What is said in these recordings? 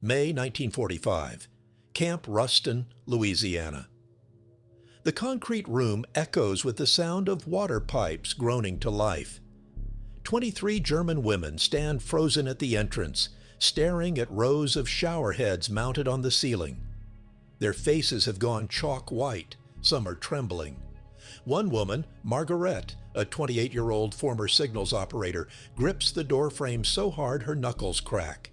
May 1945, Camp Ruston, Louisiana. The concrete room echoes with the sound of water pipes groaning to life. 23 German women stand frozen at the entrance, staring at rows of showerheads mounted on the ceiling. Their faces have gone chalk white, some are trembling. One woman, Margarete, a 28-year-old former signals operator, grips the doorframe so hard her knuckles crack.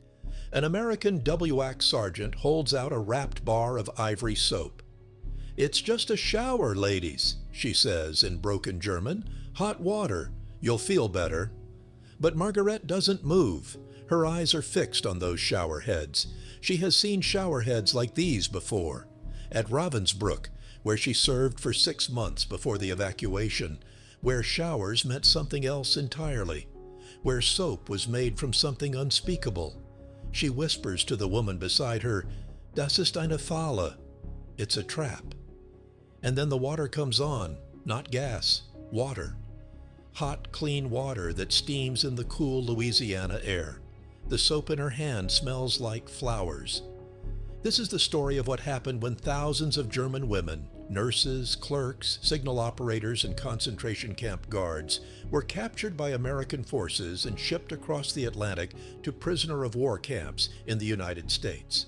An American WW2 sergeant holds out a wrapped bar of ivory soap. "It's just a shower, ladies," she says in broken German. "Hot water. You'll feel better." But Margarete doesn't move. Her eyes are fixed on those shower heads. She has seen shower heads like these before. At Ravensbrück, where she served for 6 months before the evacuation, where showers meant something else entirely, where soap was made from something unspeakable. She whispers to the woman beside her, "Das ist eine Falle." It's a trap. And then the water comes on, not gas, water. Hot, clean water that steams in the cool Louisiana air. The soap in her hand smells like flowers. This is the story of what happened when thousands of German women, nurses, clerks, signal operators, and concentration camp guards were captured by American forces and shipped across the Atlantic to prisoner of war camps in the United States.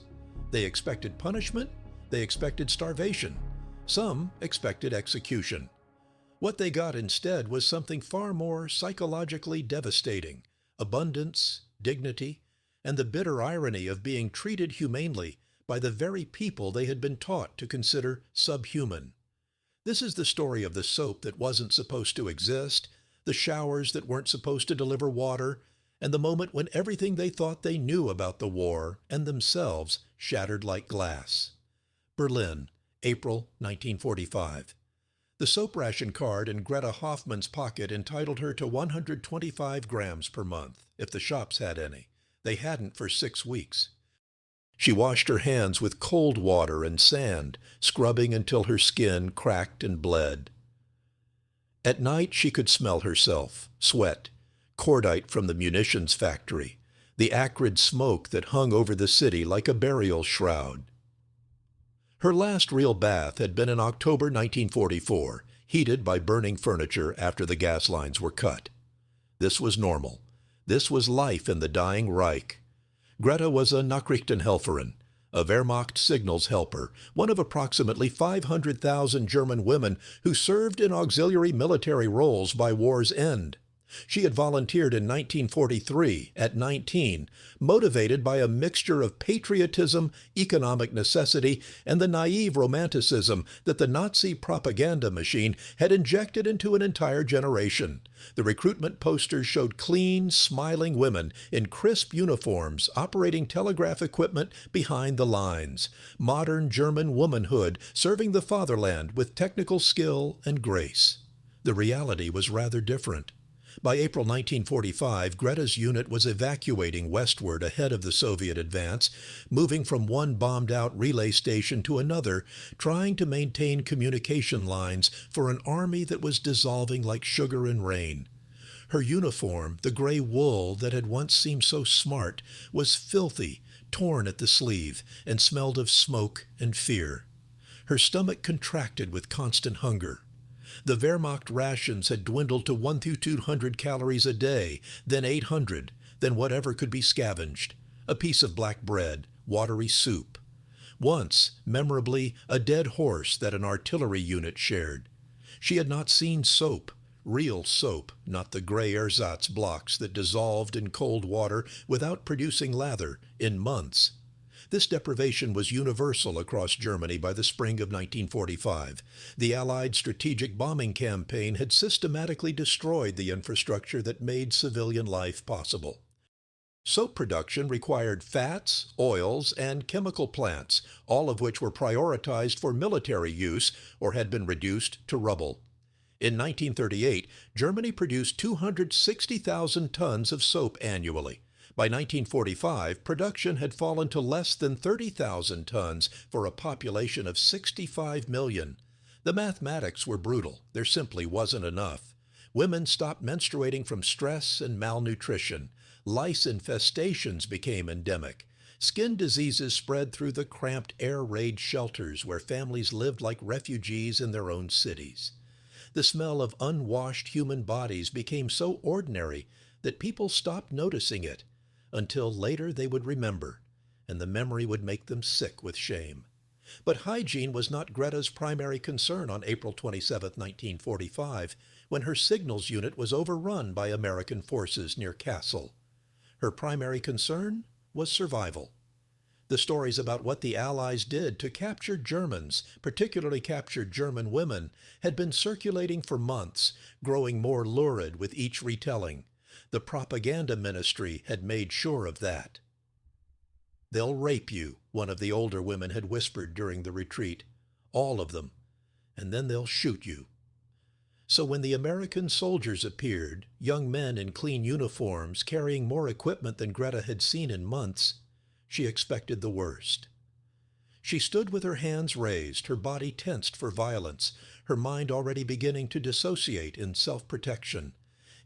They expected punishment, they expected starvation, some expected execution. What they got instead was something far more psychologically devastating: abundance, dignity, and the bitter irony of being treated humanely by the very people they had been taught to consider subhuman. This is the story of the soap that wasn't supposed to exist, the showers that weren't supposed to deliver water, and the moment when everything they thought they knew about the war and themselves shattered like glass. Berlin, April 1945. The soap ration card in Greta Hoffman's pocket entitled her to 125 grams per month, if the shops had any. They hadn't for 6 weeks. She washed her hands with cold water and sand, scrubbing until her skin cracked and bled. At night she could smell herself, sweat, cordite from the munitions factory, the acrid smoke that hung over the city like a burial shroud. Her last real bath had been in October 1944, heated by burning furniture after the gas lines were cut. This was normal. This was life in the dying Reich. Greta was a Nachrichtenhelferin, a Wehrmacht signals helper, one of approximately 500,000 German women who served in auxiliary military roles by war's end. She had volunteered in 1943, at 19, motivated by a mixture of patriotism, economic necessity, and the naive romanticism that the Nazi propaganda machine had injected into an entire generation. The recruitment posters showed clean, smiling women in crisp uniforms operating telegraph equipment behind the lines. Modern German womanhood serving the fatherland with technical skill and grace. The reality was rather different. By April 1945, Greta's unit was evacuating westward ahead of the Soviet advance, moving from one bombed-out relay station to another, trying to maintain communication lines for an army that was dissolving like sugar in rain. Her uniform, the gray wool that had once seemed so smart, was filthy, torn at the sleeve, and smelled of smoke and fear. Her stomach contracted with constant hunger. The Wehrmacht rations had dwindled to 1 to 200 calories a day, then 800, then whatever could be scavenged. A piece of black bread, watery soup. Once, memorably, a dead horse that an artillery unit shared. She had not seen soap, real soap, not the gray ersatz blocks that dissolved in cold water without producing lather, in months. This deprivation was universal across Germany by the spring of 1945. The Allied strategic bombing campaign had systematically destroyed the infrastructure that made civilian life possible. Soap production required fats, oils, and chemical plants, all of which were prioritized for military use or had been reduced to rubble. In 1938, Germany produced 260,000 tons of soap annually. By 1945, production had fallen to less than 30,000 tons for a population of 65 million. The mathematics were brutal. There simply wasn't enough. Women stopped menstruating from stress and malnutrition. Lice infestations became endemic. Skin diseases spread through the cramped air raid shelters where families lived like refugees in their own cities. The smell of unwashed human bodies became so ordinary that people stopped noticing it until later they would remember, and the memory would make them sick with shame. But hygiene was not Greta's primary concern on April 27, 1945, when her signals unit was overrun by American forces near Kassel. Her primary concern was survival. The stories about what the Allies did to capture Germans, particularly captured German women, had been circulating for months, growing more lurid with each retelling. The propaganda ministry had made sure of that. "They'll rape you," one of the older women had whispered during the retreat. "All of them. And then they'll shoot you." So when the American soldiers appeared, young men in clean uniforms carrying more equipment than Greta had seen in months, she expected the worst. She stood with her hands raised, her body tensed for violence, her mind already beginning to dissociate in self-protection.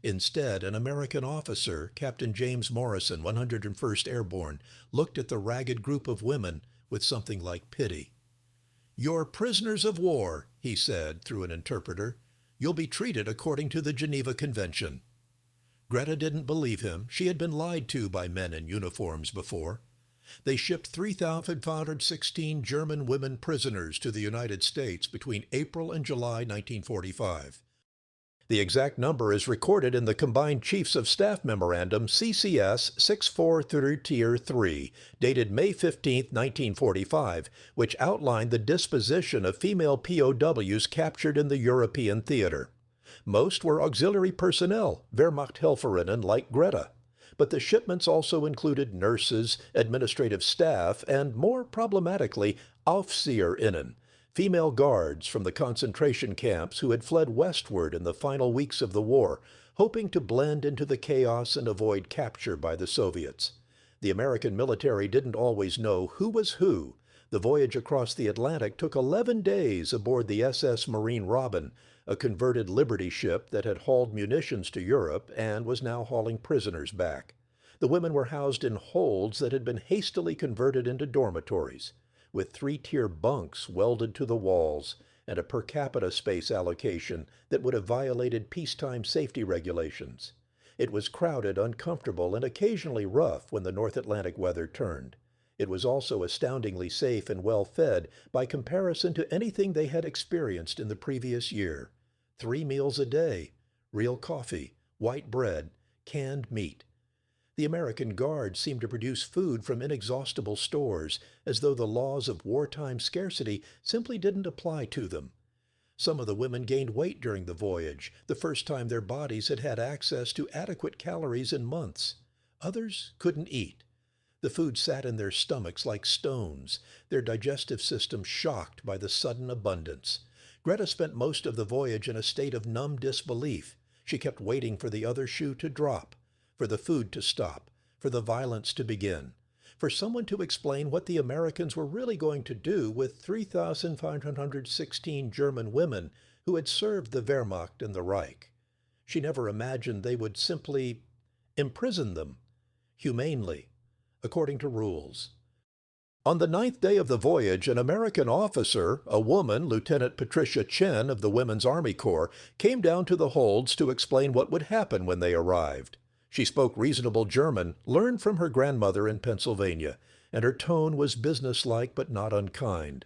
Instead, an American officer, Captain James Morrison, 101st Airborne, looked at the ragged group of women with something like pity. "You're prisoners of war," he said through an interpreter. "You'll be treated according to the Geneva Convention." Greta didn't believe him. She had been lied to by men in uniforms before. They shipped 3,516 German women prisoners to the United States between April and July 1945. The exact number is recorded in the Combined Chiefs of Staff Memorandum CCS 6433, dated May 15, 1945, which outlined the disposition of female POWs captured in the European theater. Most were auxiliary personnel, Wehrmachthelferinnen like Greta. But the shipments also included nurses, administrative staff, and, more problematically, Aufseherinnen, female guards from the concentration camps who had fled westward in the final weeks of the war, hoping to blend into the chaos and avoid capture by the Soviets. The American military didn't always know who was who. The voyage across the Atlantic took 11 days aboard the SS Marine Robin, a converted Liberty ship that had hauled munitions to Europe and was now hauling prisoners back. The women were housed in holds that had been hastily converted into dormitories, with 3-tier bunks welded to the walls and a per capita space allocation that would have violated peacetime safety regulations. It was crowded, uncomfortable, and occasionally rough when the North Atlantic weather turned. It was also astoundingly safe and well-fed by comparison to anything they had experienced in the previous year. 3 meals a day, real coffee, white bread, canned meat. The American Guard seemed to produce food from inexhaustible stores, as though the laws of wartime scarcity simply didn't apply to them. Some of the women gained weight during the voyage, the first time their bodies had had access to adequate calories in months. Others couldn't eat. The food sat in their stomachs like stones, their digestive system shocked by the sudden abundance. Greta spent most of the voyage in a state of numb disbelief. She kept waiting for the other shoe to drop, for the food to stop, for the violence to begin, for someone to explain what the Americans were really going to do with 3,516 German women who had served the Wehrmacht and the Reich. She never imagined they would simply imprison them, humanely, according to rules. On the 9th day of the voyage, an American officer, a woman, Lieutenant Patricia Chen of the Women's Army Corps, came down to the holds to explain what would happen when they arrived. She spoke reasonable German, learned from her grandmother in Pennsylvania, and her tone was businesslike but not unkind.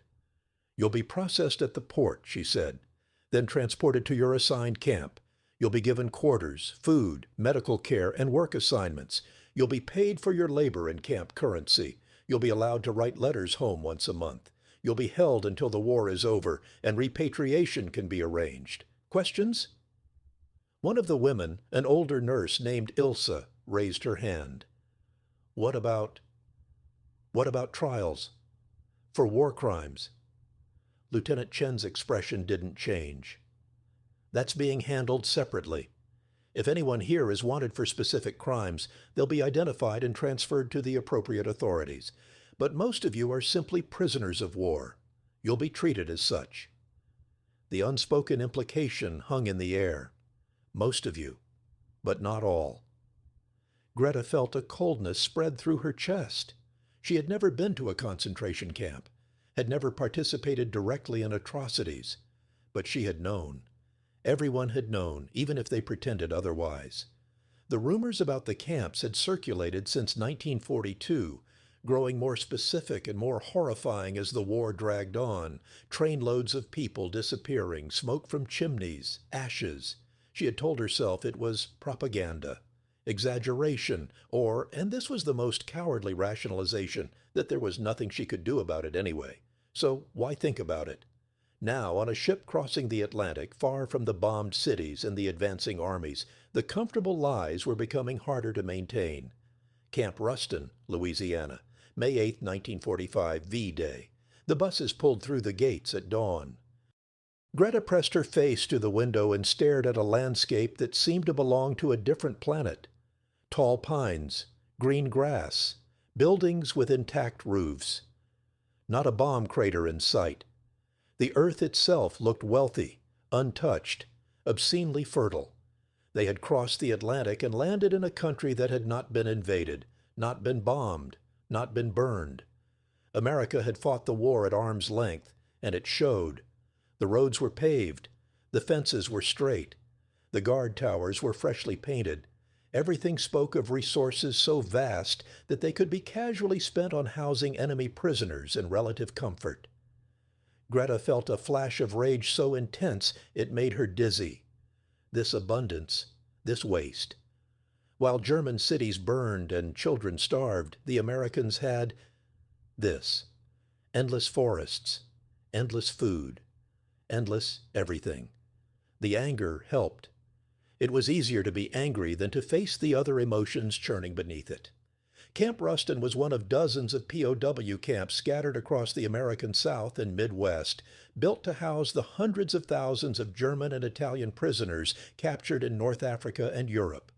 "You'll be processed at the port," she said, "then transported to your assigned camp. You'll be given quarters, food, medical care, and work assignments. You'll be paid for your labor in camp currency. You'll be allowed to write letters home once a month. You'll be held until the war is over, and repatriation can be arranged. Questions?" One of the women, an older nurse named Ilse, raised her hand. What about trials? For war crimes?" Lieutenant Chen's expression didn't change. "That's being handled separately. If anyone here is wanted for specific crimes, they'll be identified and transferred to the appropriate authorities. But most of you are simply prisoners of war. You'll be treated as such." The unspoken implication hung in the air. Most of you, but not all. Greta felt a coldness spread through her chest. She had never been to a concentration camp, had never participated directly in atrocities, but she had known. Everyone had known, even if they pretended otherwise. The rumors about the camps had circulated since 1942, growing more specific and more horrifying as the war dragged on, trainloads of people disappearing, smoke from chimneys, ashes. She had told herself it was propaganda, exaggeration, or, and this was the most cowardly rationalization, that there was nothing she could do about it anyway. So why think about it? Now, on a ship crossing the Atlantic, far from the bombed cities and the advancing armies, the comfortable lies were becoming harder to maintain. Camp Ruston, Louisiana, May 8, 1945, V-Day. The buses pulled through the gates at dawn. Greta pressed her face to the window and stared at a landscape that seemed to belong to a different planet. Tall pines, green grass, buildings with intact roofs. Not a bomb crater in sight. The earth itself looked wealthy, untouched, obscenely fertile. They had crossed the Atlantic and landed in a country that had not been invaded, not been bombed, not been burned. America had fought the war at arm's length, and it showed. The roads were paved. The fences were straight. The guard towers were freshly painted. Everything spoke of resources so vast that they could be casually spent on housing enemy prisoners in relative comfort. Greta felt a flash of rage so intense it made her dizzy. This abundance, this waste. While German cities burned and children starved, the Americans had this: endless forests, endless food, endless everything. The anger helped. It was easier to be angry than to face the other emotions churning beneath it. Camp Ruston was one of dozens of POW camps scattered across the American South and Midwest, built to house the hundreds of thousands of German and Italian prisoners captured in North Africa and Europe.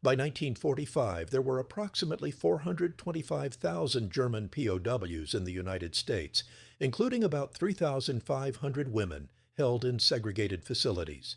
By 1945, there were approximately 425,000 German POWs in the United States, including about 3,500 women held in segregated facilities.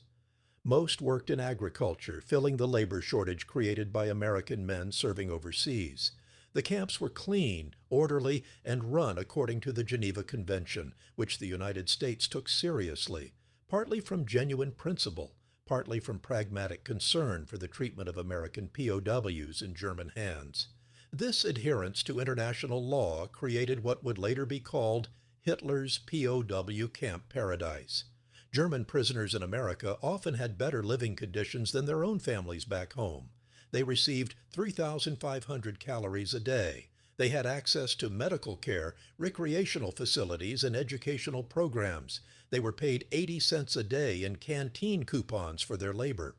Most worked in agriculture, filling the labor shortage created by American men serving overseas. The camps were clean, orderly, and run according to the Geneva Convention, which the United States took seriously, partly from genuine principle, partly from pragmatic concern for the treatment of American POWs in German hands. This adherence to international law created what would later be called Hitler's POW camp paradise. German prisoners in America often had better living conditions than their own families back home. They received 3,500 calories a day. They had access to medical care, recreational facilities, and educational programs. They were paid 80 cents a day in canteen coupons for their labor.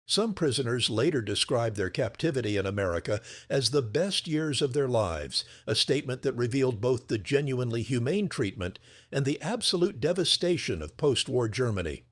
Some prisoners later described their captivity in America as the best years of their lives, a statement that revealed both the genuinely humane treatment and the absolute devastation of post-war Germany.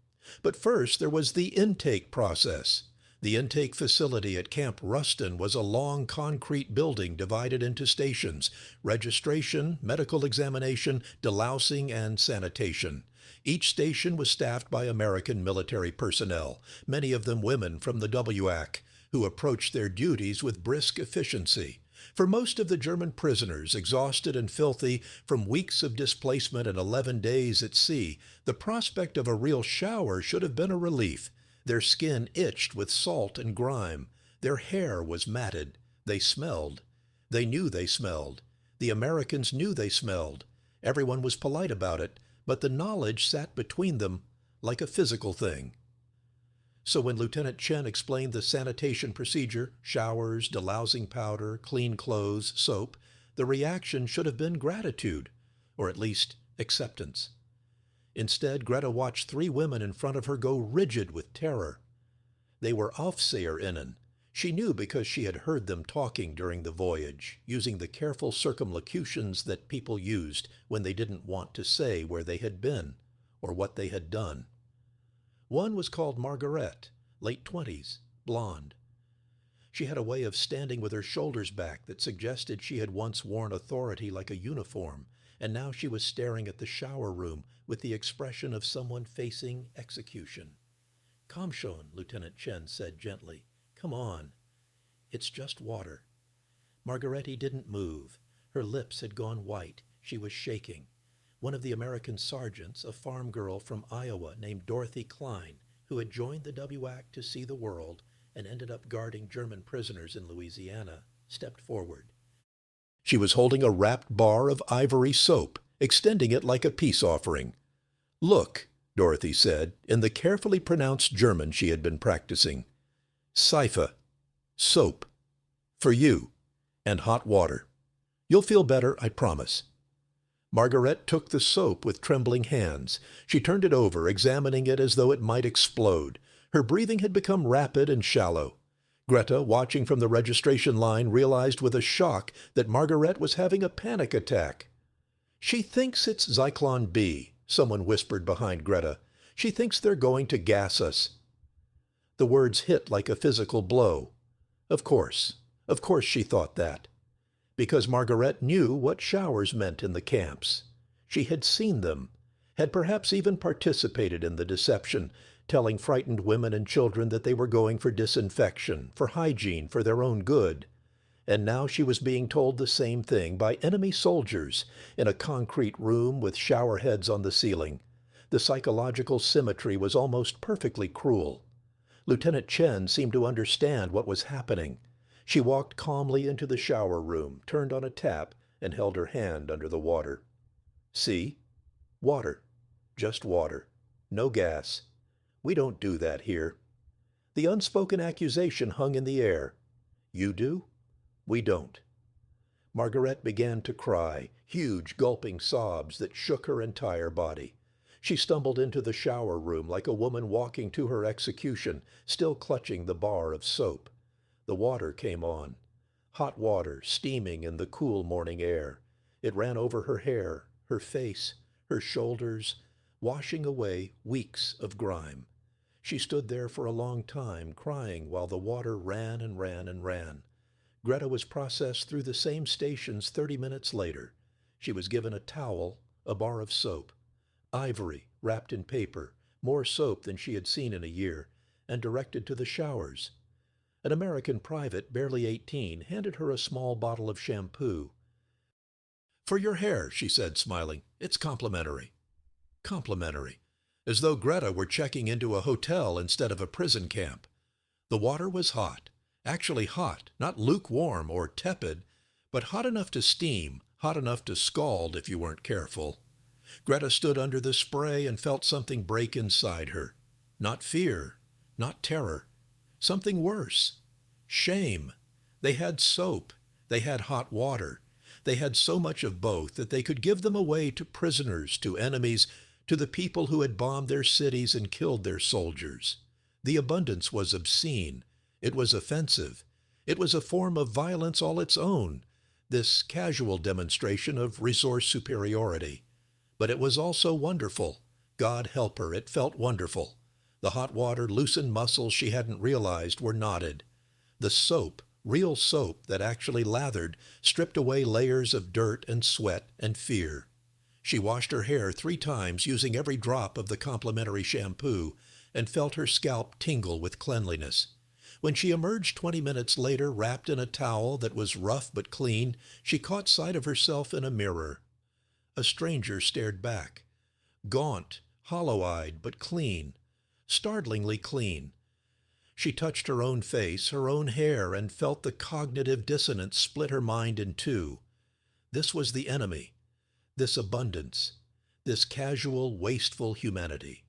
But first, there was the intake process. The intake facility at Camp Ruston was a long concrete building divided into stations: registration, medical examination, delousing, and sanitation. Each station was staffed by American military personnel, many of them women from the WW2, who approached their duties with brisk efficiency. For most of the German prisoners, exhausted and filthy from weeks of displacement and 11 days at sea, the prospect of a real shower should have been a relief. Their skin itched with salt and grime. Their hair was matted. They smelled. They knew they smelled. The Americans knew they smelled. Everyone was polite about it, but the knowledge sat between them like a physical thing. So when Lieutenant Chen explained the sanitation procedure, showers, delousing powder, clean clothes, soap, the reaction should have been gratitude, or at least acceptance. Instead, Greta watched 3 women in front of her go rigid with terror. They were Aufseherinnen. She knew because she had heard them talking during the voyage, using the careful circumlocutions that people used when they didn't want to say where they had been or what they had done. One was called Margarete, late 20s, blonde. She had a way of standing with her shoulders back that suggested she had once worn authority like a uniform, and now she was staring at the shower room with the expression of someone facing execution. "Komm schon," Lieutenant Chen said gently. "Come on. It's just water." Margarete didn't move. Her lips had gone white. She was shaking. One of the American sergeants, a farm girl from Iowa named Dorothy Klein, who had joined the WAC to see the world and ended up guarding German prisoners in Louisiana, stepped forward. She was holding a wrapped bar of ivory soap, extending it like a peace offering. "Look," Dorothy said, in the carefully pronounced German she had been practicing. "Seife, soap, for you, and hot water. You'll feel better, I promise." Margarete took the soap with trembling hands. She turned it over, examining it as though it might explode. Her breathing had become rapid and shallow. Greta, watching from the registration line, realized with a shock that Margarete was having a panic attack. "She thinks it's Zyklon B," someone whispered behind Greta. "She thinks they're going to gas us." The words hit like a physical blow. Of course she thought that. Because Margarete knew what showers meant in the camps. She had seen them, had perhaps even participated in the deception, telling frightened women and children that they were going for disinfection, for hygiene, for their own good. And now she was being told the same thing by enemy soldiers in a concrete room with showerheads on the ceiling. The psychological symmetry was almost perfectly cruel. Lieutenant Chen seemed to understand what was happening. She walked calmly into the shower room, turned on a tap, and held her hand under the water. "See? Water. Just water. No gas. We don't do that here." The unspoken accusation hung in the air. "You do? We don't." Margarete began to cry, huge gulping sobs that shook her entire body. She stumbled into the shower room like a woman walking to her execution, still clutching the bar of soap. The water came on. Hot water, steaming in the cool morning air. It ran over her hair, her face, her shoulders, washing away weeks of grime. She stood there for a long time, crying while the water ran and ran and ran. Greta was processed through the same stations 30 minutes later. She was given a towel, a bar of soap, ivory wrapped in paper, more soap than she had seen in a year, and directed to the showers. An American private, barely 18, handed her a small bottle of shampoo. "For your hair," she said, smiling. "It's complimentary." Complimentary. As though Greta were checking into a hotel instead of a prison camp. The water was hot. Actually hot, not lukewarm or tepid, but hot enough to steam, hot enough to scald if you weren't careful. Greta stood under the spray and felt something break inside her. Not fear, not terror. Something worse. Shame. They had soap. They had hot water. They had so much of both that they could give them away to prisoners, to enemies, to the people who had bombed their cities and killed their soldiers. The abundance was obscene. It was offensive. It was a form of violence all its own, this casual demonstration of resource superiority. But it was also wonderful. God help her, it felt wonderful. The hot water loosened muscles she hadn't realized were knotted. The soap, real soap that actually lathered, stripped away layers of dirt and sweat and fear. She washed her hair 3 times using every drop of the complimentary shampoo and felt her scalp tingle with cleanliness. When she emerged 20 minutes later, wrapped in a towel that was rough but clean, she caught sight of herself in a mirror. A stranger stared back. Gaunt, hollow-eyed, but clean. Startlingly clean. She touched her own face, her own hair, and felt the cognitive dissonance split her mind in two. This was the enemy. This abundance. This casual, wasteful humanity.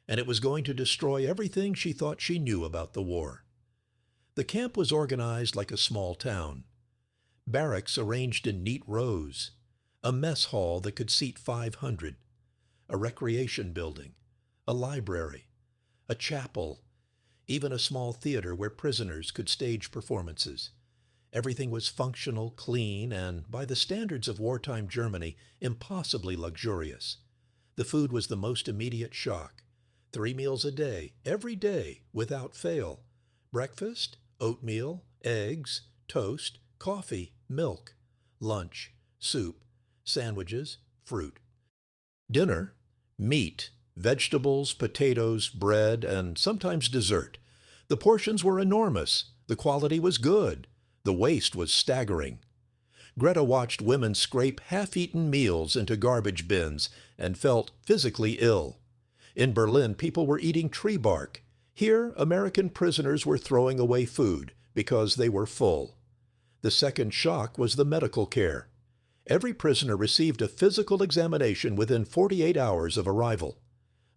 And it was going to destroy everything she thought she knew about the war. The camp was organized like a small town. Barracks arranged in neat rows. A mess hall that could seat 500. A recreation building. A library. A chapel. Even a small theater where prisoners could stage performances. Everything was functional, clean, and, by the standards of wartime Germany, impossibly luxurious. The food was the most immediate shock. 3 meals a day, every day, without fail. Breakfast, oatmeal, eggs, toast, coffee, milk. Lunch, soup, sandwiches, fruit. Dinner, meat, vegetables, potatoes, bread, and sometimes dessert. The portions were enormous. The quality was good. The waste was staggering. Greta watched women scrape half-eaten meals into garbage bins and felt physically ill. In Berlin, people were eating tree bark. Here, American prisoners were throwing away food because they were full. The second shock was the medical care. Every prisoner received a physical examination within 48 hours of arrival.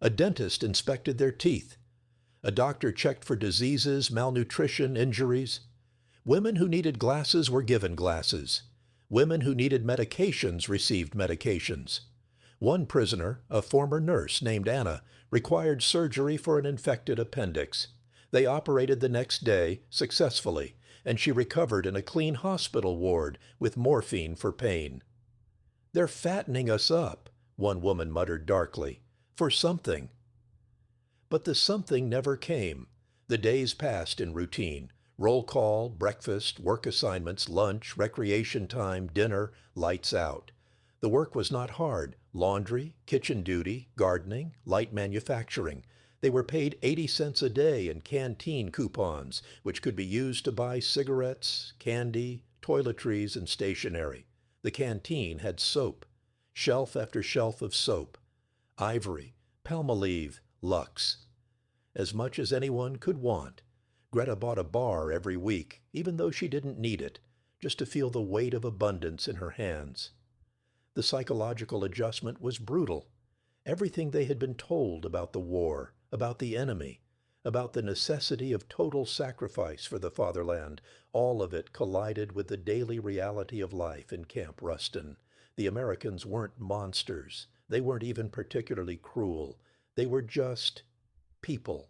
A dentist inspected their teeth. A doctor checked for diseases, malnutrition, injuries. Women who needed glasses were given glasses. Women who needed medications received medications. One prisoner, a former nurse named Anna, required surgery for an infected appendix. They operated the next day successfully, and she recovered in a clean hospital ward with morphine for pain. "They're fattening us up," one woman muttered darkly, "for something." But the something never came. The days passed in routine. Roll call, breakfast, work assignments, lunch, recreation time, dinner, lights out. The work was not hard. Laundry, kitchen duty, gardening, light manufacturing. They were paid 80 cents a day in canteen coupons, which could be used to buy cigarettes, candy, toiletries, and stationery. The canteen had soap, shelf after shelf of soap, Ivory, Palmolive, Lux. As much as anyone could want. Greta bought a bar every week, even though she didn't need it, just to feel the weight of abundance in her hands. The psychological adjustment was brutal. Everything they had been told about the war, about the enemy, about the necessity of total sacrifice for the fatherland, all of it collided with the daily reality of life in Camp Ruston. The Americans weren't monsters. They weren't even particularly cruel. They were just people.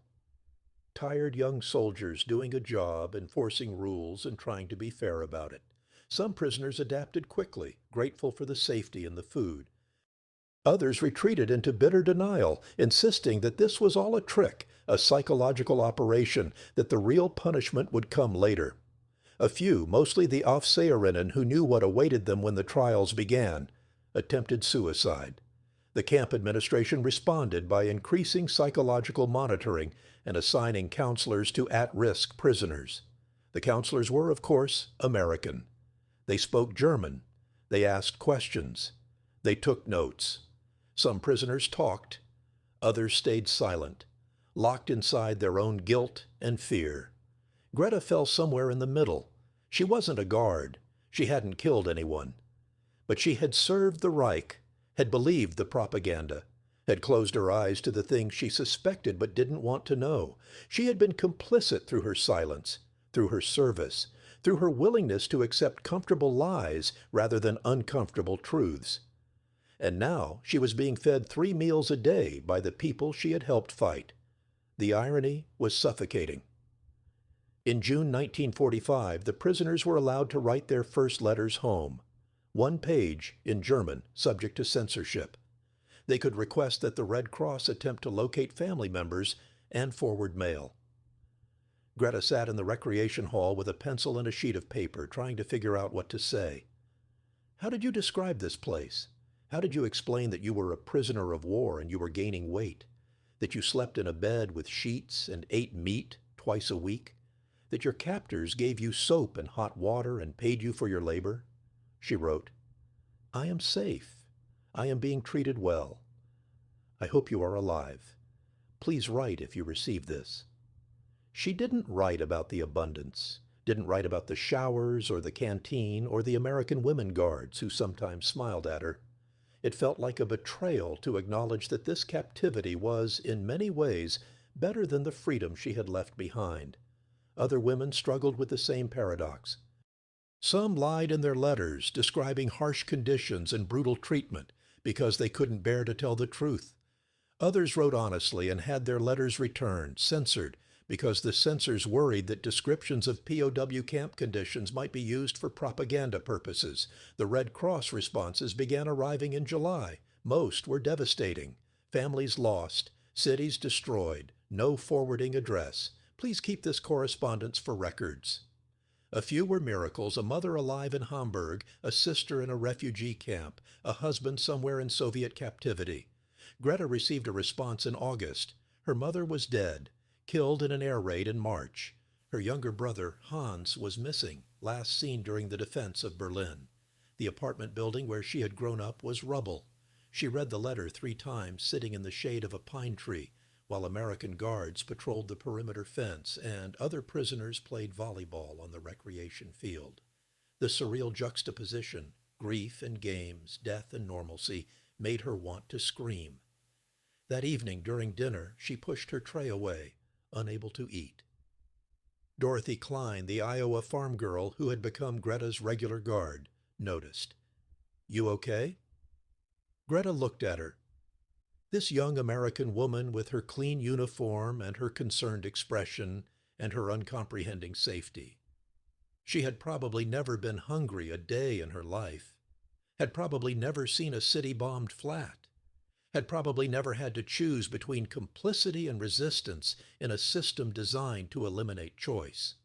Tired young soldiers doing a job, enforcing rules, and trying to be fair about it. Some prisoners adapted quickly, grateful for the safety and the food. Others retreated into bitter denial, insisting that this was all a trick, a psychological operation, that the real punishment would come later. A few, mostly the Aufseherinnen who knew what awaited them when the trials began, attempted suicide. The camp administration responded by increasing psychological monitoring and assigning counselors to at-risk prisoners. The counselors were, of course, American. They spoke German. They asked questions. They took notes. Some prisoners talked. Others stayed silent, locked inside their own guilt and fear. Greta fell somewhere in the middle. She wasn't a guard. She hadn't killed anyone. But she had served the Reich, had believed the propaganda, had closed her eyes to the things she suspected but didn't want to know. She had been complicit through her silence, through her service, through her willingness to accept comfortable lies rather than uncomfortable truths. And now she was being fed 3 meals a day by the people she had helped fight. The irony was suffocating. In June 1945, the prisoners were allowed to write their first letters home. 1 page in German, subject to censorship. They could request that the Red Cross attempt to locate family members and forward mail. Greta sat in the recreation hall with a pencil and a sheet of paper, trying to figure out what to say. "How did you describe this place? How did you explain that you were a prisoner of war and you were gaining weight? That you slept in a bed with sheets and ate meat twice a week? That your captors gave you soap and hot water and paid you for your labor?" She wrote, "I am safe. I am being treated well. I hope you are alive. Please write if you receive this." She didn't write about the abundance, didn't write about the showers or the canteen or the American women guards who sometimes smiled at her. It felt like a betrayal to acknowledge that this captivity was, in many ways, better than the freedom she had left behind. Other women struggled with the same paradox. Some lied in their letters, describing harsh conditions and brutal treatment because they couldn't bear to tell the truth. Others wrote honestly and had their letters returned, censored, because the censors worried that descriptions of POW camp conditions might be used for propaganda purposes. The Red Cross responses began arriving in July. Most were devastating. Families lost, cities destroyed, no forwarding address. Please keep this correspondence for records. A few were miracles: a mother alive in Hamburg, a sister in a refugee camp, a husband somewhere in Soviet captivity. Greta received a response in August. Her mother was dead, killed in an air raid in March. Her younger brother, Hans, was missing, last seen during the defense of Berlin. The apartment building where she had grown up was rubble. She read the letter 3 times sitting in the shade of a pine tree while American guards patrolled the perimeter fence and other prisoners played volleyball on the recreation field. The surreal juxtaposition, grief and games, death and normalcy, made her want to scream. That evening during dinner, she pushed her tray away, unable to eat. Dorothy Klein, the Iowa farm girl who had become Greta's regular guard, noticed. "You okay?" Greta looked at her. This young American woman with her clean uniform and her concerned expression and her uncomprehending safety. She had probably never been hungry a day in her life, had probably never seen a city bombed flat, had probably never had to choose between complicity and resistance in a system designed to eliminate choice.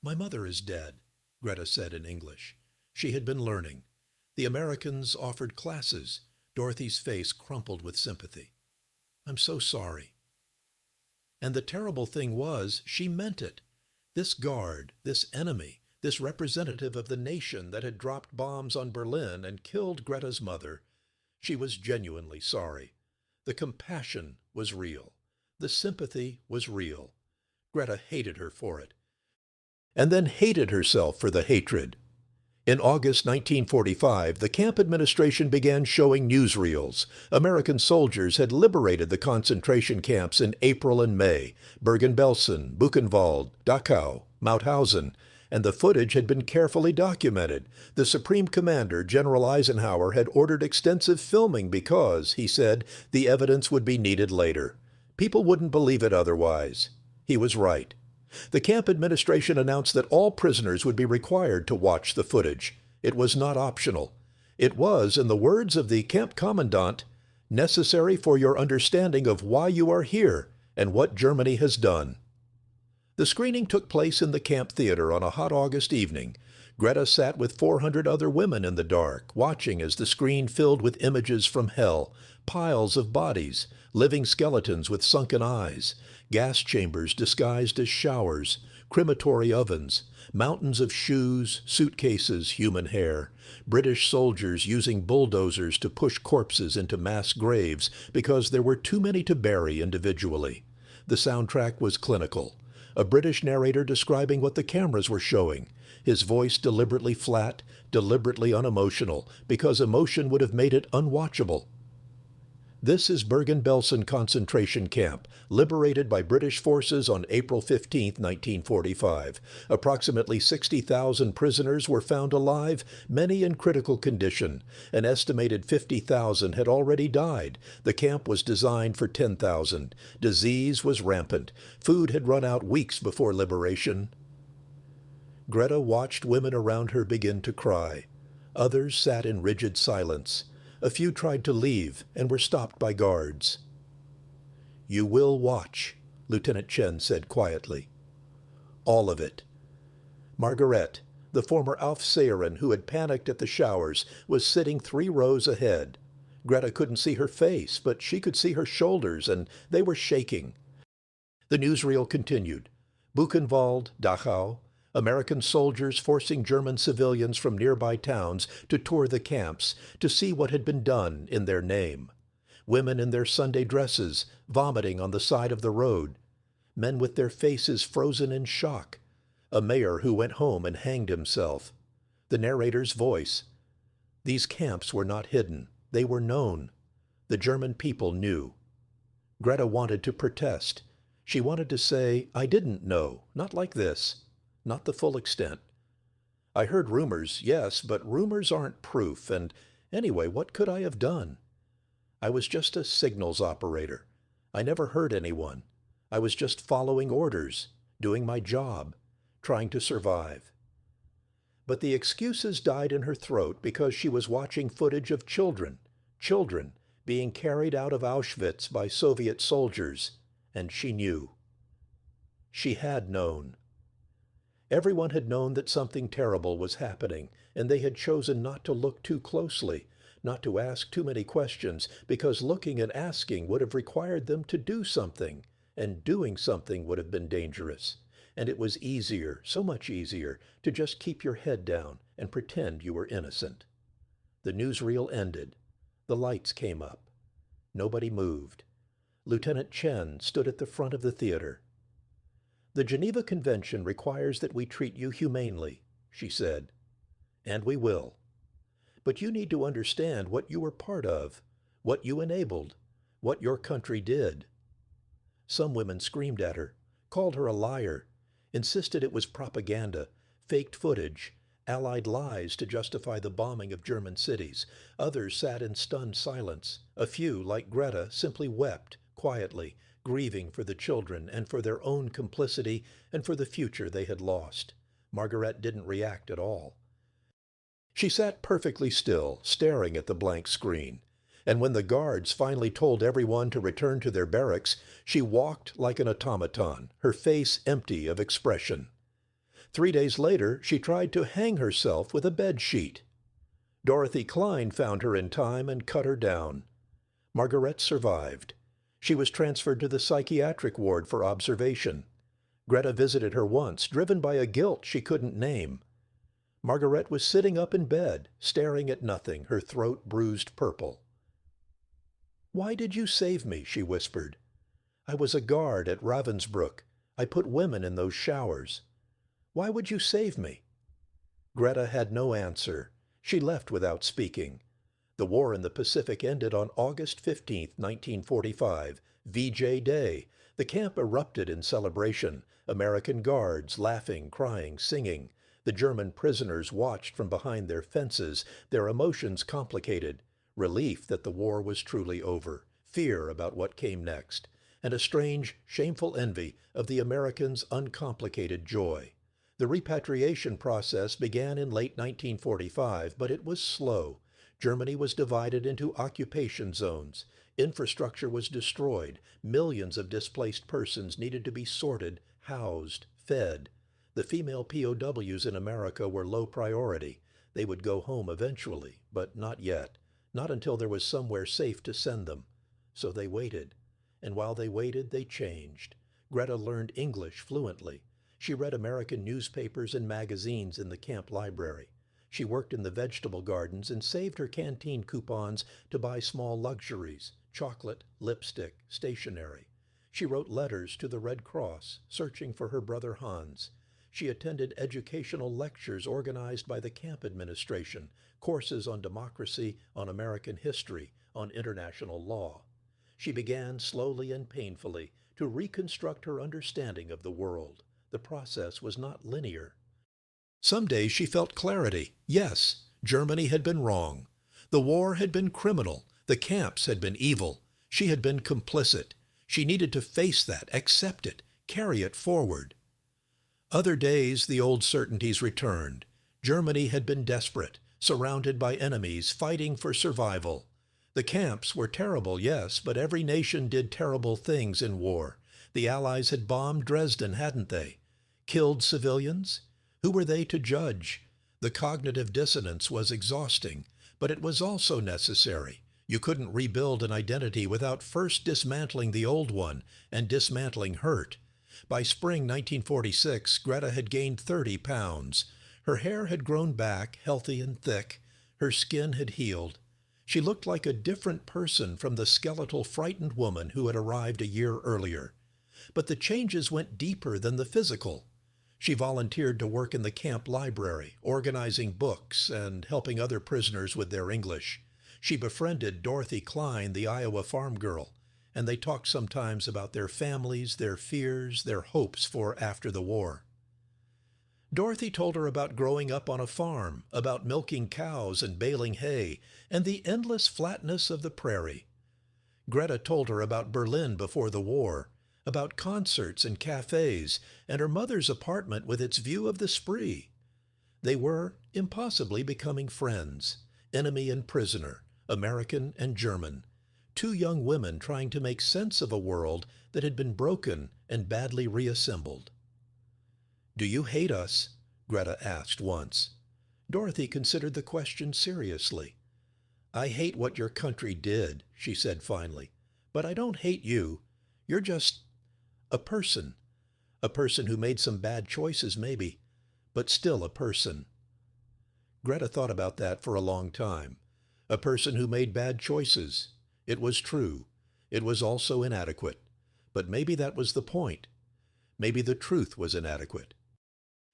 "My mother is dead," Greta said in English. She had been learning. The Americans offered classes. Dorothy's face crumpled with sympathy. "I'm so sorry." And the terrible thing was, she meant it. This guard, this enemy, this representative of the nation that had dropped bombs on Berlin and killed Greta's mother, she was genuinely sorry. The compassion was real. The sympathy was real. Greta hated her for it. And then hated herself for the hatred. In August 1945, the camp administration began showing newsreels. American soldiers had liberated the concentration camps in April and May, Bergen-Belsen, Buchenwald, Dachau, Mauthausen, and the footage had been carefully documented. The Supreme Commander, General Eisenhower, had ordered extensive filming because, he said, the evidence would be needed later. People wouldn't believe it otherwise. He was right. The camp administration announced that all prisoners would be required to watch the footage. It was not optional. It was, in the words of the camp commandant, necessary for your understanding of why you are here and what Germany has done. The screening took place in the camp theater on a hot August evening. Greta sat with 400 other women in the dark, watching as the screen filled with images from hell, piles of bodies, living skeletons with sunken eyes, gas chambers disguised as showers, crematory ovens, mountains of shoes, suitcases, human hair, British soldiers using bulldozers to push corpses into mass graves because there were too many to bury individually. The soundtrack was clinical. A British narrator describing what the cameras were showing, his voice deliberately flat, deliberately unemotional, because emotion would have made it unwatchable. This is Bergen-Belsen concentration camp, liberated by British forces on April 15, 1945. Approximately 60,000 prisoners were found alive, many in critical condition. An estimated 50,000 had already died. The camp was designed for 10,000. Disease was rampant. Food had run out weeks before liberation. Greta watched women around her begin to cry. Others sat in rigid silence. A few tried to leave and were stopped by guards. "You will watch," Lieutenant Chen said quietly. "All of it." Margarete, the former Aufseherin who had panicked at the showers, was sitting 3 rows ahead. Greta couldn't see her face, but she could see her shoulders, and they were shaking. The newsreel continued. Buchenwald, Dachau, American soldiers forcing German civilians from nearby towns to tour the camps to see what had been done in their name. Women in their Sunday dresses, vomiting on the side of the road. Men with their faces frozen in shock. A mayor who went home and hanged himself. The narrator's voice. These camps were not hidden. They were known. The German people knew. Greta wanted to protest. She wanted to say, "I didn't know, not like this. Not the full extent. I heard rumors, yes, but rumors aren't proof, and anyway, what could I have done? I was just a signals operator. I never hurt anyone. I was just following orders, doing my job, trying to survive." But the excuses died in her throat because she was watching footage of children being carried out of Auschwitz by Soviet soldiers, and she knew. She had known. Everyone had known that something terrible was happening, and they had chosen not to look too closely, not to ask too many questions, because looking and asking would have required them to do something, and doing something would have been dangerous. And it was easier, so much easier, to just keep your head down and pretend you were innocent. The newsreel ended. The lights came up. Nobody moved. Lieutenant Chen stood at the front of the theater. "The Geneva Convention requires that we treat you humanely," she said. "And we will. But you need to understand what you were part of, what you enabled, what your country did." Some women screamed at her, called her a liar, insisted it was propaganda, faked footage, Allied lies to justify the bombing of German cities. Others sat in stunned silence. A few, like Greta, simply wept, quietly, grieving for the children and for their own complicity and for the future they had lost. Margarete didn't react at all. She sat perfectly still, staring at the blank screen. And when the guards finally told everyone to return to their barracks, she walked like an automaton, her face empty of expression. 3 days later, she tried to hang herself with a bed sheet. Dorothy Klein found her in time and cut her down. Margarete survived. She was transferred to the psychiatric ward for observation. Greta visited her once, driven by a guilt she couldn't name. Margarete was sitting up in bed, staring at nothing, her throat bruised purple. "Why did you save me?" she whispered. "I was a guard at Ravensbrück. I put women in those showers. Why would you save me?" Greta had no answer. She left without speaking. The war in the Pacific ended on August 15, 1945, VJ Day. The camp erupted in celebration. American guards laughing, crying, singing. The German prisoners watched from behind their fences, their emotions complicated. Relief that the war was truly over, fear about what came next, and a strange, shameful envy of the Americans' uncomplicated joy. The repatriation process began in late 1945, but it was slow. Germany was divided into occupation zones. Infrastructure was destroyed. Millions of displaced persons needed to be sorted, housed, fed. The female POWs in America were low priority. They would go home eventually, but not yet. Not until there was somewhere safe to send them. So they waited. And while they waited, they changed. Greta learned English fluently. She read American newspapers and magazines in the camp library. She worked in the vegetable gardens and saved her canteen coupons to buy small luxuries, chocolate, lipstick, stationery. She wrote letters to the Red Cross, searching for her brother Hans. She attended educational lectures organized by the camp administration, courses on democracy, on American history, on international law. She began slowly and painfully to reconstruct her understanding of the world. The process was not linear. Some days she felt clarity. Yes, Germany had been wrong. The war had been criminal. The camps had been evil. She had been complicit. She needed to face that, accept it, carry it forward. Other days the old certainties returned. Germany had been desperate, surrounded by enemies, fighting for survival. The camps were terrible, yes, but every nation did terrible things in war. The Allies had bombed Dresden, hadn't they? Killed civilians? Who were they to judge? The cognitive dissonance was exhausting, but it was also necessary. You couldn't rebuild an identity without first dismantling the old one and dismantling hurt. By spring 1946, Greta had gained 30 pounds. Her hair had grown back, healthy and thick. Her skin had healed. She looked like a different person from the skeletal, frightened woman who had arrived a year earlier. But the changes went deeper than the physical. She volunteered to work in the camp library, organizing books and helping other prisoners with their English. She befriended Dorothy Klein, the Iowa farm girl, and they talked sometimes about their families, their fears, their hopes for after the war. Dorothy told her about growing up on a farm, about milking cows and baling hay, and the endless flatness of the prairie. Greta told her about Berlin before the war, about concerts and cafes, and her mother's apartment with its view of the Spree. They were, impossibly, becoming friends, enemy and prisoner, American and German, two young women trying to make sense of a world that had been broken and badly reassembled. "Do you hate us?" Greta asked once. Dorothy considered the question seriously. "I hate what your country did," she said finally, "but I don't hate you. You're just a person who made some bad choices maybe, but still a person." Greta thought about that for a long time. A person who made bad choices. It was true. It was also inadequate. But maybe that was the point. Maybe the truth was inadequate.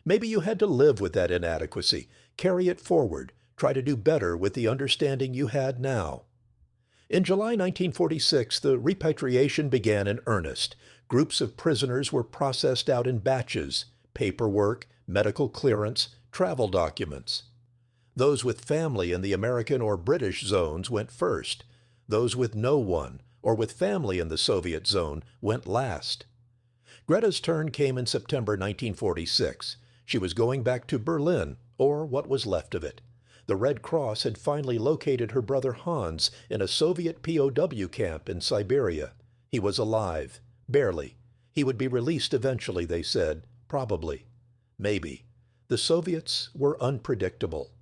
Maybe you had to live with that inadequacy, carry it forward, try to do better with the understanding you had now. In July 1946, the repatriation began in earnest. Groups of prisoners were processed out in batches, paperwork, medical clearance, travel documents. Those with family in the American or British zones went first. Those with no one, or with family in the Soviet zone, went last. Greta's turn came in September 1946. She was going back to Berlin, or what was left of it. The Red Cross had finally located her brother Hans in a Soviet POW camp in Siberia. He was alive, barely. He would be released eventually, they said. Probably. Maybe. The Soviets were unpredictable.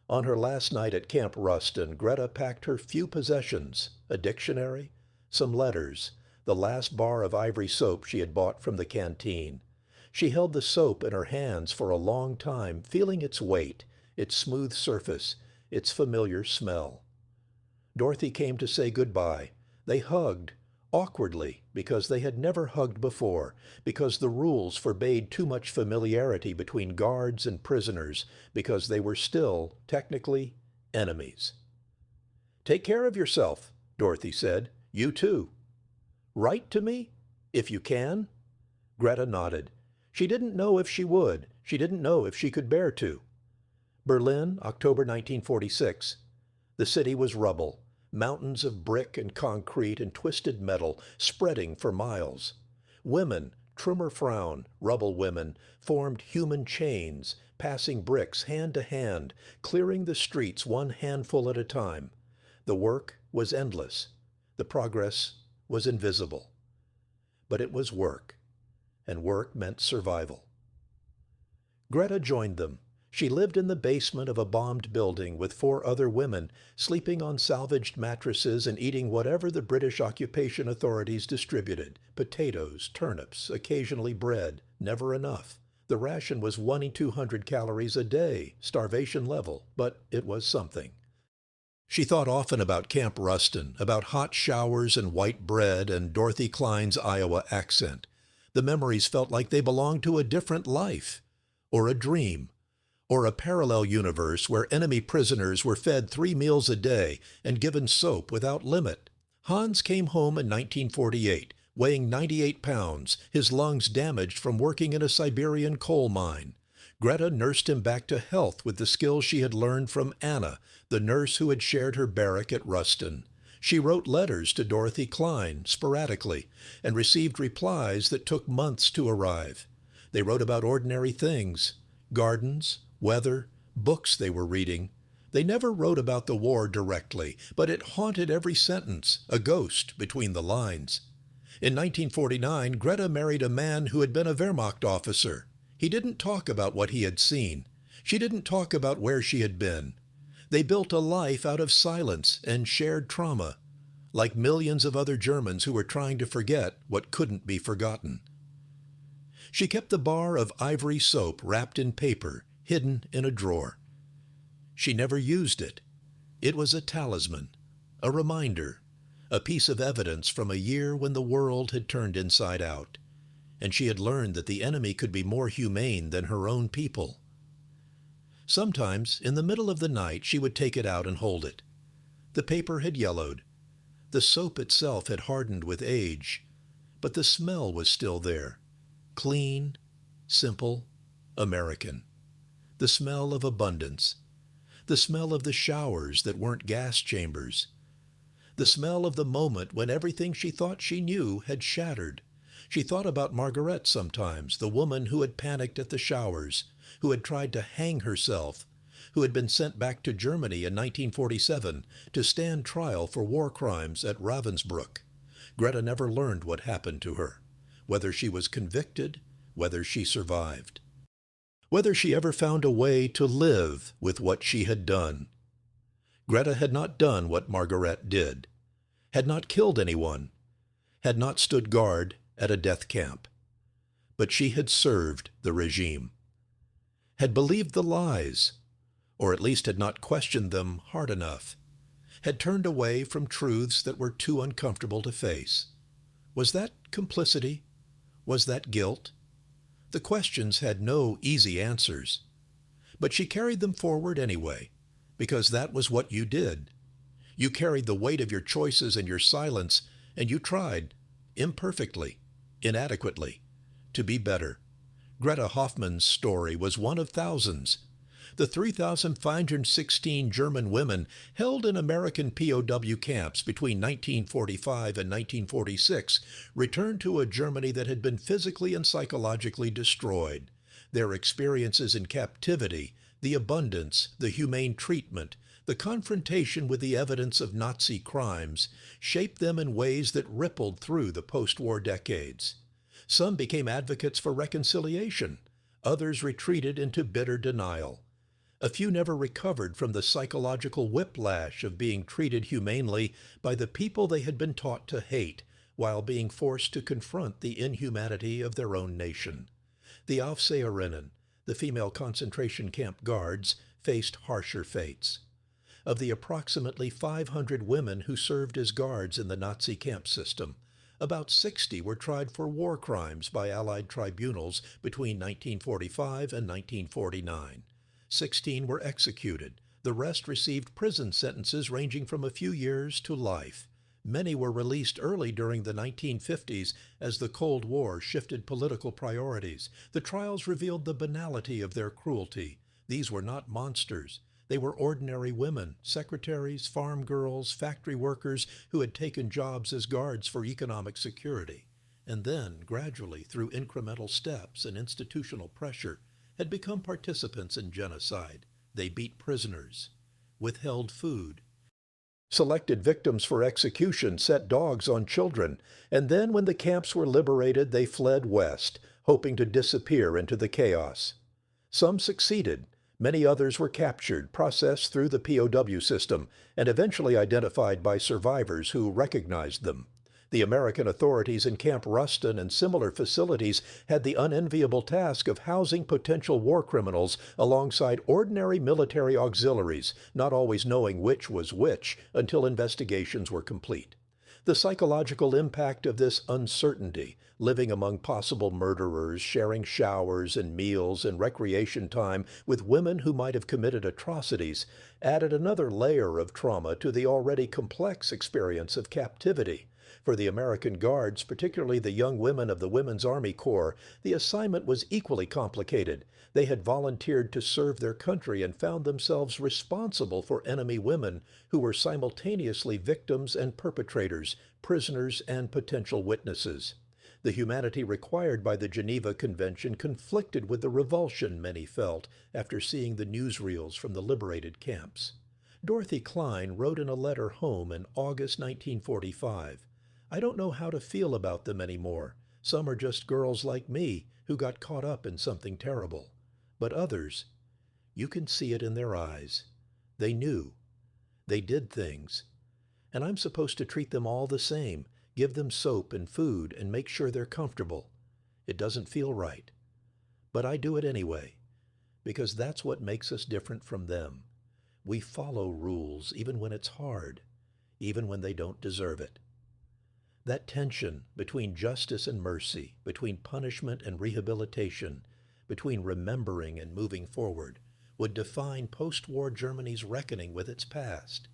On her last night at Camp Ruston, Greta packed her few possessions, a dictionary, some letters, the last bar of ivory soap she had bought from the canteen. She held the soap in her hands for a long time, feeling its weight, its smooth surface, its familiar smell. Dorothy came to say goodbye. They hugged, awkwardly, because they had never hugged before, because the rules forbade too much familiarity between guards and prisoners, because they were still, technically, enemies. "Take care of yourself," Dorothy said. "You too." "Write to me? If you can?" Greta nodded. She didn't know if she would. She didn't know if she could bear to. Berlin, October 1946. The city was rubble, mountains of brick and concrete and twisted metal spreading for miles. Women, Trümmerfrauen, rubble women, formed human chains, passing bricks hand to hand, clearing the streets one handful at a time. The work was endless. The progress was invisible. But it was work, and work meant survival. Greta joined them. She lived in the basement of a bombed building with 4 other women, sleeping on salvaged mattresses and eating whatever the British occupation authorities distributed: potatoes, turnips, occasionally bread, never enough. The ration was 1,200 calories a day, starvation level, but it was something. She thought often about Camp Ruston, about hot showers and white bread and Dorothy Klein's Iowa accent. The memories felt like they belonged to a different life, or a dream, or a parallel universe where enemy prisoners were fed 3 meals a day and given soap without limit. Hans came home in 1948, weighing 98 pounds, his lungs damaged from working in a Siberian coal mine. Greta nursed him back to health with the skills she had learned from Anna, the nurse who had shared her barrack at Ruston. She wrote letters to Dorothy Klein, sporadically, and received replies that took months to arrive. They wrote about ordinary things: gardens, weather, books they were reading. They never wrote about the war directly, but it haunted every sentence, a ghost between the lines. In 1949, Greta married a man who had been a Wehrmacht officer. He didn't talk about what he had seen. She didn't talk about where she had been. They built a life out of silence and shared trauma, like millions of other Germans who were trying to forget what couldn't be forgotten. She kept the bar of ivory soap wrapped in paper, hidden in a drawer. She never used it. It was a talisman, a reminder, a piece of evidence from a year when the world had turned inside out, and she had learned that the enemy could be more humane than her own people. Sometimes, in the middle of the night, she would take it out and hold it. The paper had yellowed. The soap itself had hardened with age, but the smell was still there. Clean, simple, American. The smell of abundance. The smell of the showers that weren't gas chambers. The smell of the moment when everything she thought she knew had shattered. She thought about Margarete sometimes, the woman who had panicked at the showers, who had tried to hang herself, who had been sent back to Germany in 1947 to stand trial for war crimes at Ravensbrück. Greta never learned what happened to her, whether she was convicted, whether she survived, whether she ever found a way to live with what she had done. Greta had not done what Margarete did, had not killed anyone, had not stood guard at a death camp. But she had served the regime, had believed the lies, or at least had not questioned them hard enough, had turned away from truths that were too uncomfortable to face. Was that complicity? Was that guilt? The questions had no easy answers. But she carried them forward anyway, because that was what you did. You carried the weight of your choices and your silence, and you tried, imperfectly, inadequately, to be better. Greta Hoffmann's story was one of thousands. The 3,516 German women held in American POW camps between 1945 and 1946 returned to a Germany that had been physically and psychologically destroyed. Their experiences in captivity, the abundance, the humane treatment, the confrontation with the evidence of Nazi crimes shaped them in ways that rippled through the post-war decades. Some became advocates for reconciliation. Others retreated into bitter denial. A few never recovered from the psychological whiplash of being treated humanely by the people they had been taught to hate, while being forced to confront the inhumanity of their own nation. The Aufseherinnen, the female concentration camp guards, faced harsher fates. Of the approximately 500 women who served as guards in the Nazi camp system, about 60 were tried for war crimes by Allied tribunals between 1945 and 1949. 16 were executed. The rest received prison sentences ranging from a few years to life. Many were released early during the 1950s as the Cold War shifted political priorities. The trials revealed the banality of their cruelty. These were not monsters. They were ordinary women, secretaries, farm girls, factory workers who had taken jobs as guards for economic security, and then, gradually, through incremental steps and institutional pressure, had become participants in genocide. They beat prisoners, withheld food, selected victims for execution, set dogs on children, and then when the camps were liberated, they fled west, hoping to disappear into the chaos. Some succeeded. Many others were captured, processed through the POW system, and eventually identified by survivors who recognized them. The American authorities in Camp Ruston and similar facilities had the unenviable task of housing potential war criminals alongside ordinary military auxiliaries, not always knowing which was which until investigations were complete. The psychological impact of this uncertainty, living among possible murderers, sharing showers and meals and recreation time with women who might have committed atrocities, added another layer of trauma to the already complex experience of captivity. For the American Guards, particularly the young women of the Women's Army Corps, the assignment was equally complicated. They had volunteered to serve their country and found themselves responsible for enemy women who were simultaneously victims and perpetrators, prisoners and potential witnesses. The humanity required by the Geneva Convention conflicted with the revulsion many felt after seeing the newsreels from the liberated camps. Dorothy Klein wrote in a letter home in August 1945, "I don't know how to feel about them anymore. Some are just girls like me who got caught up in something terrible. But others, you can see it in their eyes. They knew. They did things. And I'm supposed to treat them all the same, give them soap and food and make sure they're comfortable. It doesn't feel right. But I do it anyway, because that's what makes us different from them. We follow rules even when it's hard, even when they don't deserve it." That tension between justice and mercy, between punishment and rehabilitation, between remembering and moving forward, would define post-war Germany's reckoning with its past,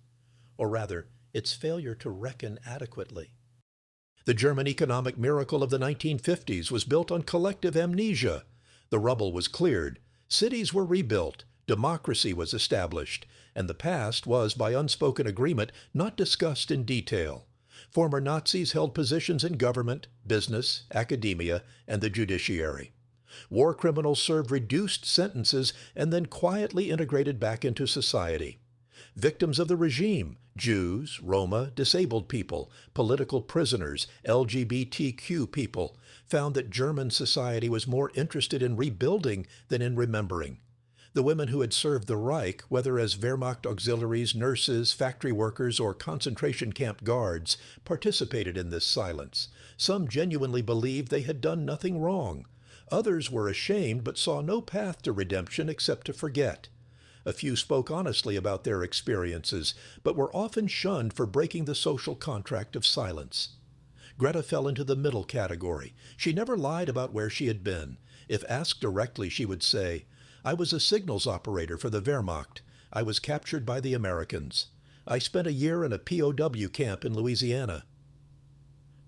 or rather, its failure to reckon adequately. The German economic miracle of the 1950s was built on collective amnesia. The rubble was cleared, cities were rebuilt, democracy was established, and the past was, by unspoken agreement, not discussed in detail. Former Nazis held positions in government, business, academia, and the judiciary. War criminals served reduced sentences and then quietly integrated back into society. Victims of the regime, Jews, Roma, disabled people, political prisoners, LGBTQ people, found that German society was more interested in rebuilding than in remembering. The women who had served the Reich, whether as Wehrmacht auxiliaries, nurses, factory workers, or concentration camp guards, participated in this silence. Some genuinely believed they had done nothing wrong. Others were ashamed but saw no path to redemption except to forget. A few spoke honestly about their experiences, but were often shunned for breaking the social contract of silence. Greta fell into the middle category. She never lied about where she had been. If asked directly, she would say, "I was a signals operator for the Wehrmacht. I was captured by the Americans. I spent a year in a POW camp in Louisiana."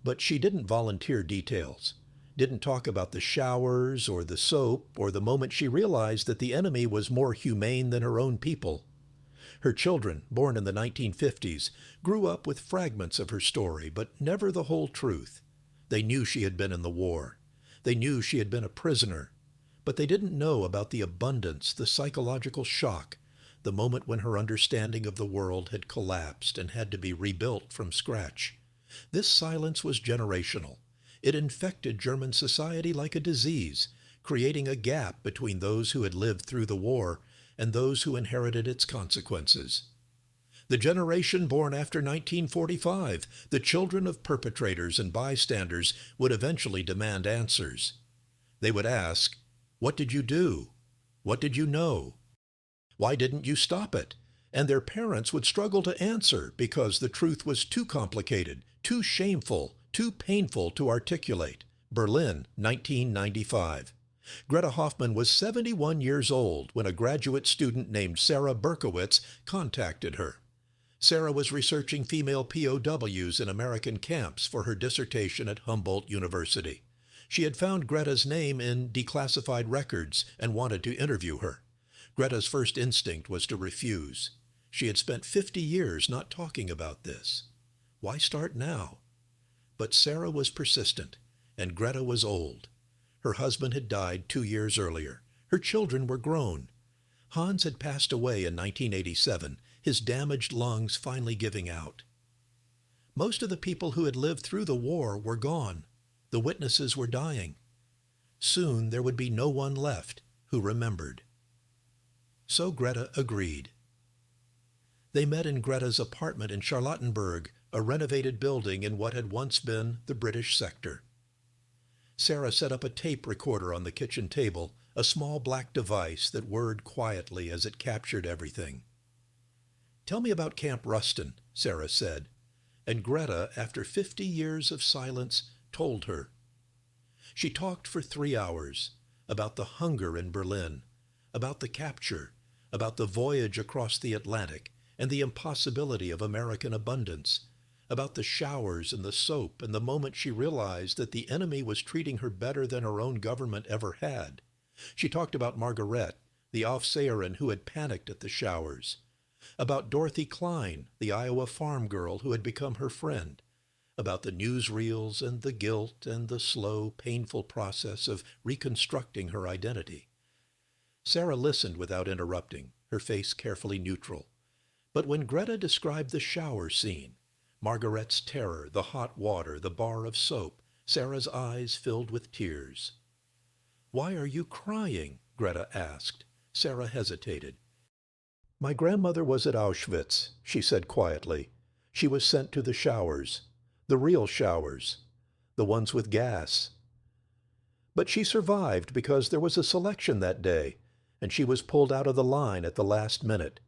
But she didn't volunteer details, didn't talk about the showers or the soap or the moment she realized that the enemy was more humane than her own people. Her children, born in the 1950s, grew up with fragments of her story, but never the whole truth. They knew she had been in the war. They knew she had been a prisoner. But they didn't know about the abundance, the psychological shock, the moment when her understanding of the world had collapsed and had to be rebuilt from scratch. This silence was generational. It infected German society like a disease, creating a gap between those who had lived through the war and those who inherited its consequences. The generation born after 1945, the children of perpetrators and bystanders, would eventually demand answers. They would ask, "What did you do? What did you know? Why didn't you stop it?" And their parents would struggle to answer because the truth was too complicated, too shameful, too painful to articulate. Berlin, 1995. Greta Hoffman was 71 years old when a graduate student named Sarah Berkowitz contacted her. Sarah was researching female POWs in American camps for her dissertation at Humboldt University. She had found Greta's name in declassified records and wanted to interview her. Greta's first instinct was to refuse. She had spent 50 years not talking about this. Why start now? But Sarah was persistent, and Greta was old. Her husband had died 2 years earlier. Her children were grown. Hans had passed away in 1987, his damaged lungs finally giving out. Most of the people who had lived through the war were gone. The witnesses were dying. Soon there would be no one left who remembered. So Greta agreed. They met in Greta's apartment in Charlottenburg, a renovated building in what had once been the British sector. Sarah set up a tape recorder on the kitchen table, a small black device that whirred quietly as it captured everything. "Tell me about Camp Ruston," Sarah said, and Greta, after 50 years of silence, told her. She talked for 3 hours about the hunger in Berlin, about the capture, about the voyage across the Atlantic and the impossibility of American abundance, about the showers and the soap and the moment she realized that the enemy was treating her better than her own government ever had. She talked about Margarete, the Aufseherin who had panicked at the showers, about Dorothy Klein, the Iowa farm girl who had become her friend, about the newsreels and the guilt and the slow, painful process of reconstructing her identity. Sarah listened without interrupting, her face carefully neutral. But when Greta described the shower scene, Margaret's terror, the hot water, the bar of soap, Sarah's eyes filled with tears. "Why are you crying?" Greta asked. Sarah hesitated. "My grandmother was at Auschwitz," she said quietly. "She was sent to the showers, the real showers, the ones with gas. But she survived because there was a selection that day, and she was pulled out of the line at the last minute.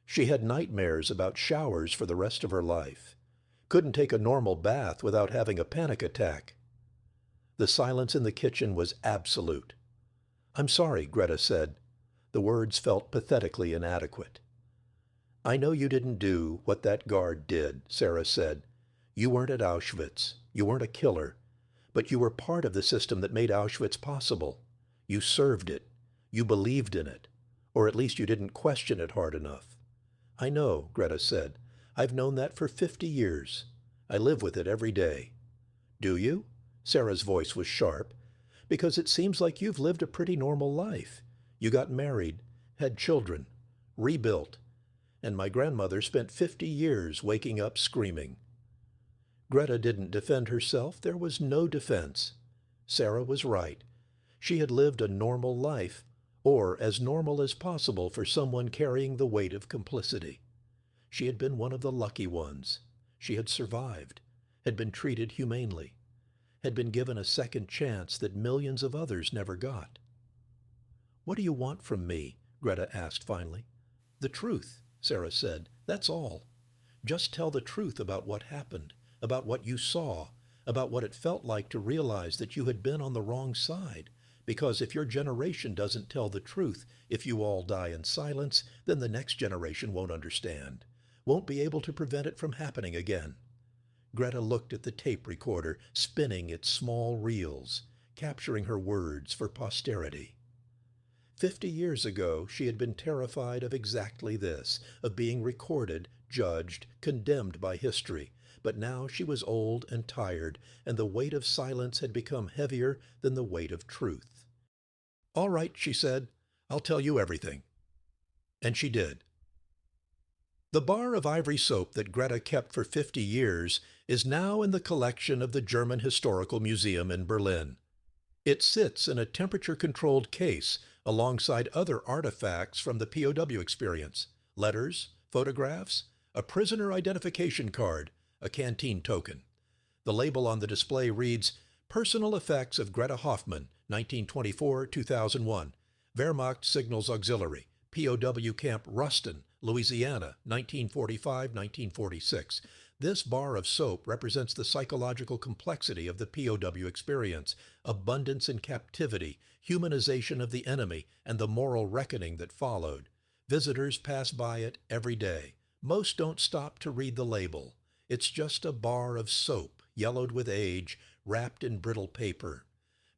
She had nightmares about showers for the rest of her life. Couldn't take a normal bath without having a panic attack." The silence in the kitchen was absolute. "I'm sorry," Greta said. The words felt pathetically inadequate. "I know you didn't do what that guard did," Sarah said. "You weren't at Auschwitz. You weren't a killer. But you were part of the system that made Auschwitz possible. You served it. You believed in it. Or at least you didn't question it hard enough." "I know," Greta said. "I've known that for 50 years. I live with it every day." "Do you?" Sarah's voice was sharp. "Because it seems like you've lived a pretty normal life. You got married, had children, rebuilt, and my grandmother spent 50 years waking up screaming." Greta didn't defend herself. There was no defense. Sarah was right. She had lived a normal life, or as normal as possible for someone carrying the weight of complicity. She had been one of the lucky ones. She had survived, had been treated humanely, had been given a second chance that millions of others never got. "What do you want from me?" Greta asked finally. The truth, Sarah said. That's all. Just tell the truth about what happened, about what you saw, about what it felt like to realize that you had been on the wrong side. Because if your generation doesn't tell the truth, if you all die in silence, then the next generation won't understand, won't be able to prevent it from happening again. Greta looked at the tape recorder, spinning its small reels, capturing her words for posterity. 50 years ago, she had been terrified of exactly this, of being recorded, judged, condemned by history. But now she was old and tired, and the weight of silence had become heavier than the weight of truth. "All right," she said, "I'll tell you everything." And she did. The bar of ivory soap that Greta kept for 50 years is now in the collection of the German Historical Museum in Berlin. It sits in a temperature-controlled case alongside other artifacts from the POW experience: letters, photographs, a prisoner identification card, a canteen token. The label on the display reads, "Personal Effects of Greta Hoffmann, 1924-2001, Wehrmacht Signals Auxiliary, POW Camp Ruston, Louisiana, 1945-1946. This bar of soap represents the psychological complexity of the POW experience, abundance in captivity, humanization of the enemy, and the moral reckoning that followed. Visitors pass by it every day. Most don't stop to read the label. It's just a bar of soap, yellowed with age, wrapped in brittle paper.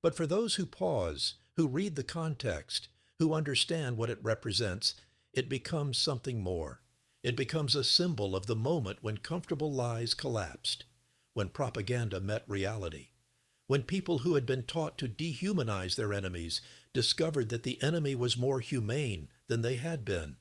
But for those who pause, who read the context, who understand what it represents, it becomes something more. It becomes a symbol of the moment when comfortable lies collapsed, when propaganda met reality, when people who had been taught to dehumanize their enemies discovered that the enemy was more humane than they had been.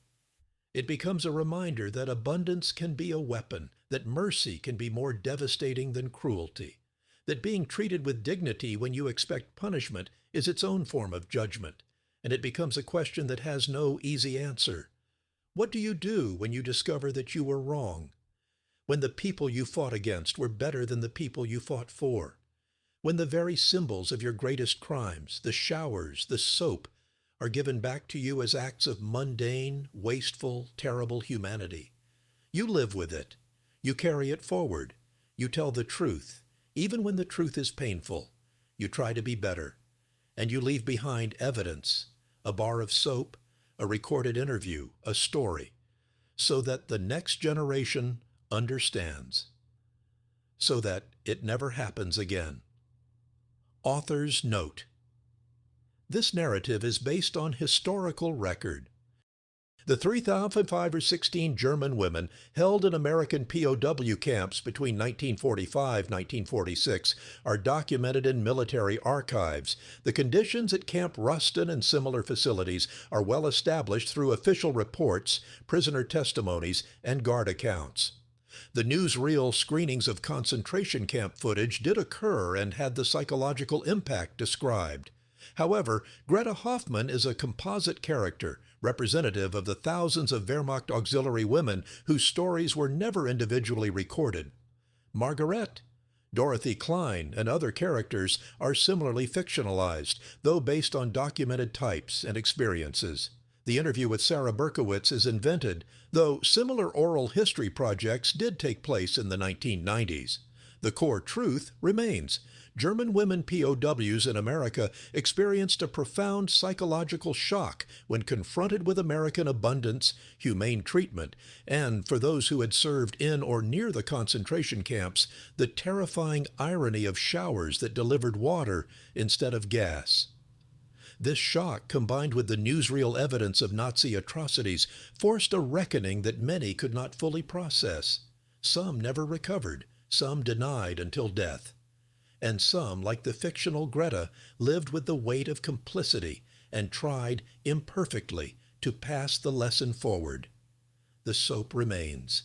It becomes a reminder that abundance can be a weapon, that mercy can be more devastating than cruelty, that being treated with dignity when you expect punishment is its own form of judgment, and it becomes a question that has no easy answer. What do you do when you discover that you were wrong? When the people you fought against were better than the people you fought for? When the very symbols of your greatest crimes, the showers, the soap, are given back to you as acts of mundane, wasteful, terrible humanity? You live with it. You carry it forward. You tell the truth, even when the truth is painful. You try to be better. And you leave behind evidence, a bar of soap, a recorded interview, a story, so that the next generation understands, so that it never happens again. Author's note: this narrative is based on historical record. The 3,516 German women held in American POW camps between 1945-1946 are documented in military archives. The conditions at Camp Ruston and similar facilities are well established through official reports, prisoner testimonies, and guard accounts. The newsreel screenings of concentration camp footage did occur and had the psychological impact described. However, Greta Hoffmann is a composite character, representative of the thousands of Wehrmacht auxiliary women whose stories were never individually recorded. Margarete, Dorothy Klein, and other characters are similarly fictionalized, though based on documented types and experiences. The interview with Sarah Berkowitz is invented, though similar oral history projects did take place in the 1990s. The core truth remains. German women POWs in America experienced a profound psychological shock when confronted with American abundance, humane treatment, and, for those who had served in or near the concentration camps, the terrifying irony of showers that delivered water instead of gas. This shock, combined with the newsreel evidence of Nazi atrocities, forced a reckoning that many could not fully process. Some never recovered, some denied until death. And some, like the fictional Greta, lived with the weight of complicity and tried, imperfectly, to pass the lesson forward. The soap remains.